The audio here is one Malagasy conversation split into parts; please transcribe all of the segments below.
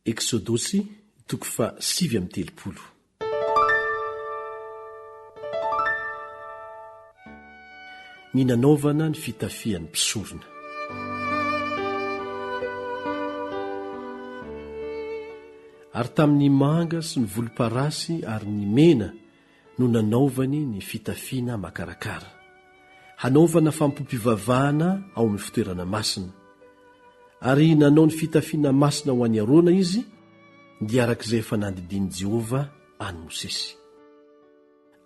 Eksodosy toko fa 7:30. Ny nanaovana ny fitafian'ny mpisorona. Ary tamin'ny manga sy ny volomparasy ary ny mena no nanaovany ny fitafiana makarakara, hanaovana fampompivavahana ao amin'ny fitoerana masina. Ary nanao ny fitafiana masina ho an'ny Arona izy, dia arak'izay efa nandidiany Jehova any Mosesy.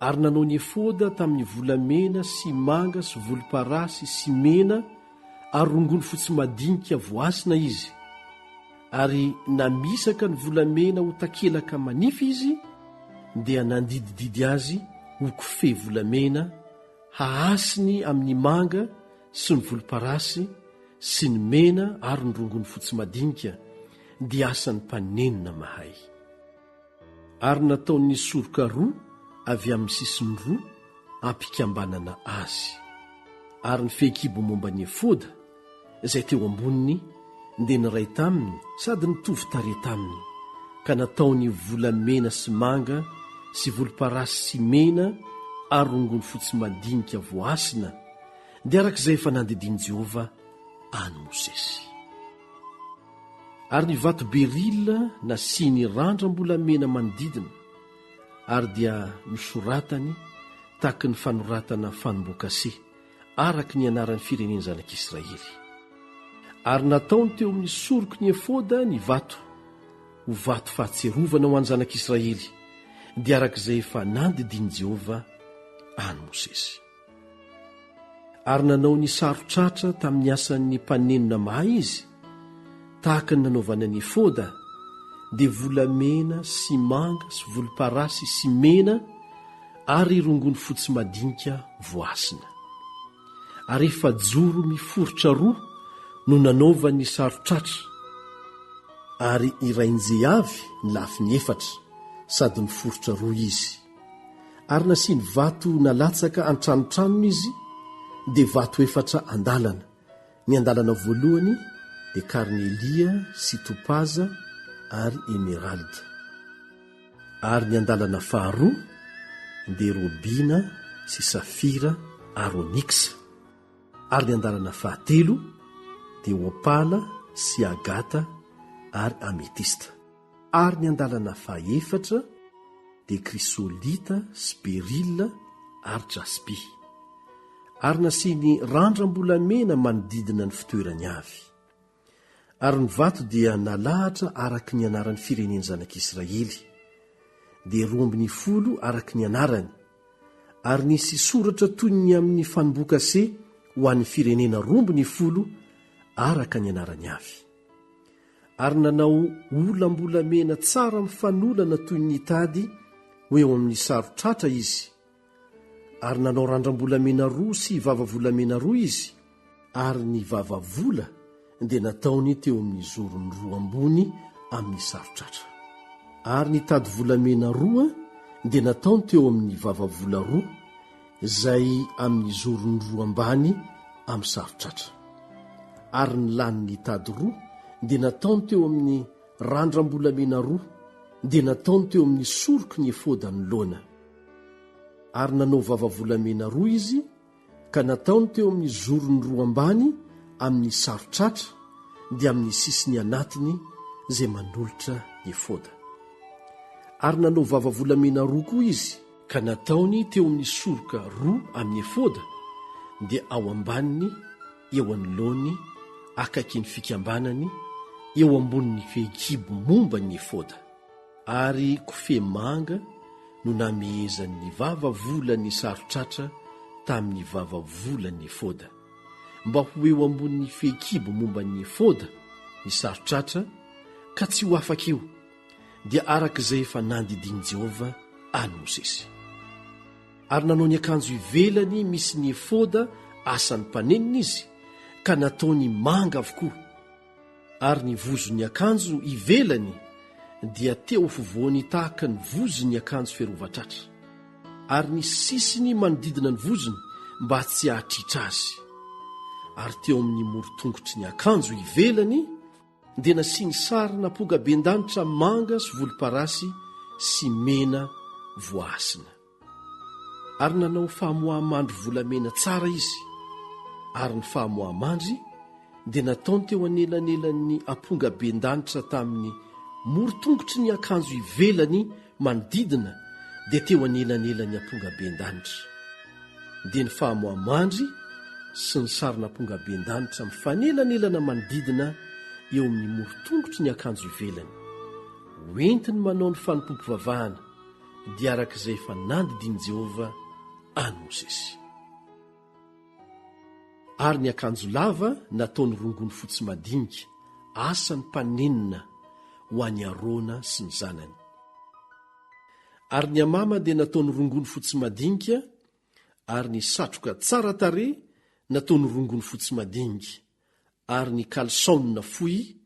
Ary nanao ny efoda tamin'ny volamena sy manga sy volomparasy sy mena, ary rongony fotsy madinika voasina izy. Ary namisaka ny volamena ho takelaka manify izy, dia nandidididy azy ho kofehy volamena, haasiny amin'ny manga sy ny volomparasy sy ny mena ary ny rongony fotsy madinika, dia asan'ny mpanenina mahay. Ary nataony soroka roa avy amin'ny sisiny roa ampikambanana azy. Ary ny fehikibo momba ny efoda izay teo amboniny dia niray taminy sady nitovy tarehy taminy, ka nataony volamena sy manga sy volomparasy sy mena ary rongony fotsy madinika voasina, dia arak'izay efa nandidiany Jehova any Mosesy. Ary ny vato berila nasiany randram-bolamena manodidina, ary dia nosoratany tahaky ny fanoratana fanomboakase araky ny anaran'ny fireneny zanak'Israely. Ary nataony teo amin'ny soroky ny efoda ny vato ho vato fahatserovana ho an'ny zanak'Israely, dia arak'izay efa nandidiany Jehova any Mosesy. Ary nanao ny sarotratra tamin'ny asan'ny mpanenina mahay izy, tahaka ny nanaovana ny efoda, dia volamena sy manga sy volomparasy sy mena ary rongony fotsy madinika voasina. Ary efa joro miforotra roa no nanaovany ny sarotratra, ary irainjey avy ny lafiny efatra sady miforotra roa izy. Ary nasiany vato nalatsaka an-tranotranony izy, dia vato efatra andalana. Ny andalana voalohany dia karnelia sy topaza ary emeralda. Ary ny andalana faharoa dia robina sy safira ary onyxa. Ary ny andalana fahatelo dia opala sy agata ary ametista. Ary ny andalana fahaefatra dia krisolita sy berila ary jaspi. Ary nasiany randram-bolamena manodidina ny fitoerany avy. Ary ny vato dia nalahatra araky ny anaran'ny fireneny zanak'Israely, dia 12 araky ny anarany. Ary nisy soratra toy ny amin'ny fanomboakase ho an'ny firenena 12 araka ny anarany avy. Ary nanao olam-bolamena tsara mifanolana toy ny tady ho eo amin'ny sarotratra izy. Ary nanao randram-bolamena 2 sy vava-volamena 2 izy, ary ny vava-vola dia nataony teo amin'ny zorony 2 ambony amin'ny sarotratra. Ary ny tady volamena 2 dia nataony teo amin'ny vava-vola 2 izay amin'ny zorony 2 ambany amin'ny sarotratra. Ary ny laniny tady 2 dia nataony teo amin'ny randram-bolamena 2, dia nataony teo amin'ny soroky ny efoda ny lona. Ary nanao vava-volamena 2 izy, ka nataony teo amin'ny zorony 2 ambany amin'ny sarotratra, dia amin'ny sisiny anatiny izay manolotra efoda. Ary nanao vava-volamena 2 koa izy, ka nataony teo amin'ny soroka 2 amin'ny efoda, dia ao ambaniny, eo anoloany, akaiky ny fikambanany, eo ambonin'ny fehikibo momba ny efoda. Ary kofe manga no namehezan'ny vava-volan'ny sarotratra tamin'ny vava-volan'ny efoda, mba ho eo ambonin'ny fehikibo momba ny efoda ny sarotratra, ka tsy ho afaka eo, dia arak'izay efa nandidiany Jehova any Mosesy. Ary nanao ny akanjo ivelany misy ny efoda asan'ny mpanenina izy, ka nataony manga avokoa. Ary ny vozon'ny akanjo ivelany dia teo fovoany tahaka ny vozon'ny akanjo ferovatratra. Ary ny sisiny manodidina ny vozony mba tsy hahatritra azy. Ary teo amin'ny morotongotry ny akanjo ivelany dia nasiany sarina poga ben-danitra manga sy volomparasy sy mena voasina. Ary nanao fahamohamandry volamena tsara izy. Ary ny fahamohamandry dia nataony teo anelanelan'ny amponga ben-danitra tamin'ny morotongotry ny akanjo ivelany manodidina dia teo anelanelan'ny amponga ben-danitra. Dia ny fahamohamandry sy ny sarina amponga ben-danitra mifanelanelana manodidina eo amin'ny morotongotry ny akanjo ivelany. Hoentiny manao ny fanompom-pivavahana dia arak'izay efa nandidiny Jehova any Mosesy. Ary ny akanjo lava nataony rongony fotsy madinika, asa ny mpanenina ho an'ny Arona sy ny zanany. Ary ny amama dia nataony rongony fotsy madinika, ary ny satroka tsara tarehy nataony rongony fotsy madinika, ary ny kalsaona fohy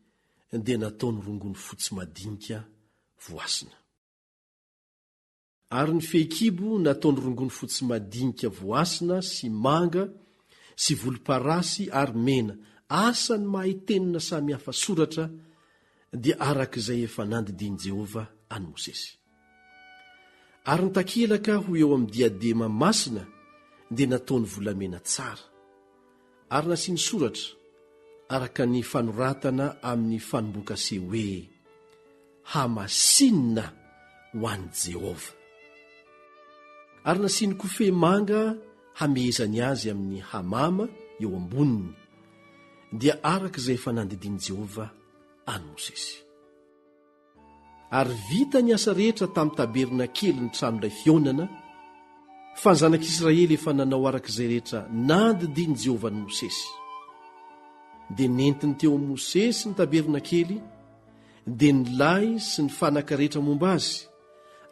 dia nataony rongony fotsy madinika voasina. Ary ny fehikibo nataony rongony fotsy madinika voasina sy manga sy volomparasy ary mena, asa ny mahay tenina samy hafa soratra dia arak'izay efa nandidiny Jehova any Mosesy. Ary ny takelaka ho eo amin'ny diadema masina dia nataony volamena tsara, ary nasiany soratra araka ny fanoratana amin'ny fanomboka-se hoe hamasinina ho an'i Jehova. Ary nasiany kofe manga hamehezany azy amin'ny hamama eo amboniny, dia arak'izay efa nandidiny Jehova any Mosesy. Ary vita ny asa rehetra tamin'ny taberna kely ny tranon'ilay fionana, fa ny zanak'Israely efa nanao arak'izay rehetra nandidiny Jehova any Mosesy. Dia nentiny teo amin'ny Mosesy ny taberna kely, dia ny lay sy ny fanaka rehetra momba azy,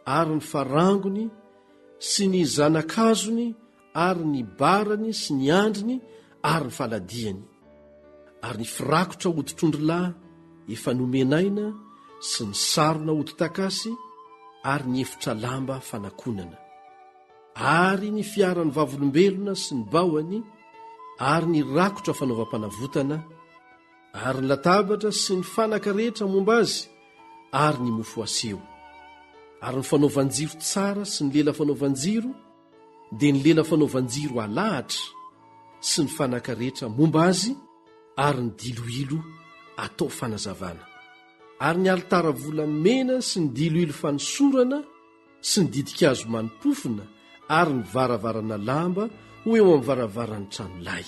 ary ny farangony sy ny zanakazony, ary ny barany sy ny andriny, ary ny faladiany, ary ny firakotra hoditr'ondrilahy efa nomenaina sy ny sarona hodi-takasy, ary ny efitra lamba fanakonana, ary ny fiaran'ny vavolombelona sy ny baoany, ary ny rakotra fanaovam-panavotana, ary ny latabatra sy ny fanaka rehetra momba azy, ary ny mofo aseho, ary ny fanaovan-jiro tsara sy ny lela fanaovan-jiro, dia ny lela fanaovan-jiro alahatra sy ny fanaka rehetra momba azy, ary ny diloilo atao fanazavana, ary ny alitara volamena sy ny diloilo fanosorana sy ny didikazo manopofona, ary ny varavarana lamba ho eo amin'ny varavaran'ny tranolay,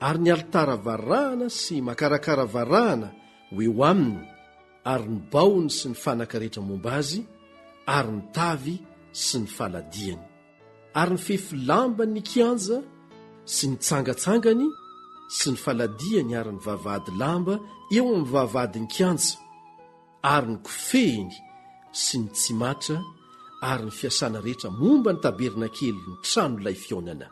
ary ny alitara varahana sy makarakara varahana ho eo aminy, ary ny baony sy ny fanaka rehetra momba azy, ary ny tavy sy ny faladiany, ary ny fefy lambany ny kianja sy ny tsangatsangany sy ny faladiany, ary ny vavahady lamba eo amin'ny vavahadiny kianja, ary ny kofehiny sy ny tsimatra, ary ny fiasana rehetra momba ny taberna kely ny tranolay fionana,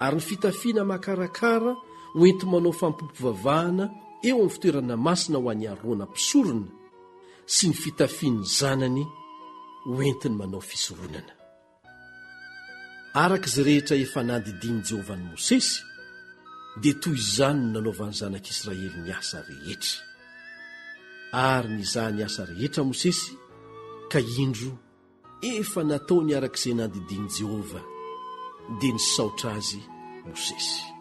ary ny fitafiana makarakara hoenti manao fampompovavahana eo amin'ny fitoerana masina ho an'ny Arona mpisorona, sy ny fitafiany zanany hoentiny manao fisoronana. Arak'izay rehetra efa nandidiny Jehova ny Mosesy, dia toy izany no nanaovan'ny zanak'Israely ny asa rehetra. Ary nizaha ny asa rehetra Mosesy, ka indro efa nataony arak'izay nandidiny Jehova, dia nisaotra azy Mosesy.